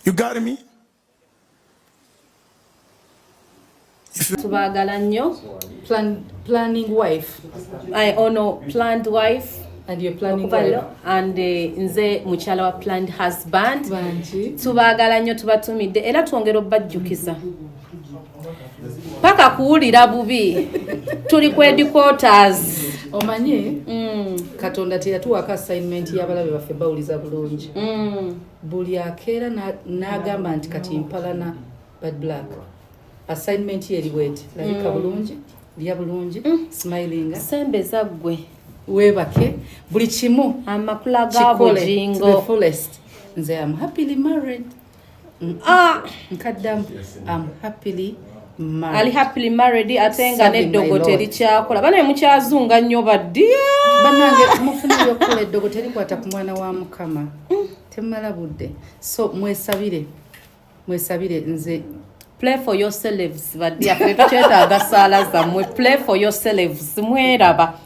You got me? Tubagala nnyo. Planning wife. I honor planned wife. And you're planning wife. And nze mukyala wa planned husband. Tubagala nnyo tubatumidde era twongera obbajjukiza. Paka kuwulira bubi. Tuli ku headquarters. Omanye Katonda teyatuwako assignment y'abalabe baffe bawuliza bulungi. Buli akeera n'agamba nti kati mpalana bad black. Assignment ye eriweti labika bulungi lya bulungi smiling sembeza gwe webake buli kimu amakula ga Bujingo the fullest nze am happily married nkaddamu am happily married ali happily married atenga neddogote erikyakola bane mukyazunga nnyo baddi banange mufuna yokola eddogote erikwata ku mwana wa Mukama temala budde so mwesabire nze play for yourselves baddi afetukyetaaga saala zammwe play for yourselves mweraba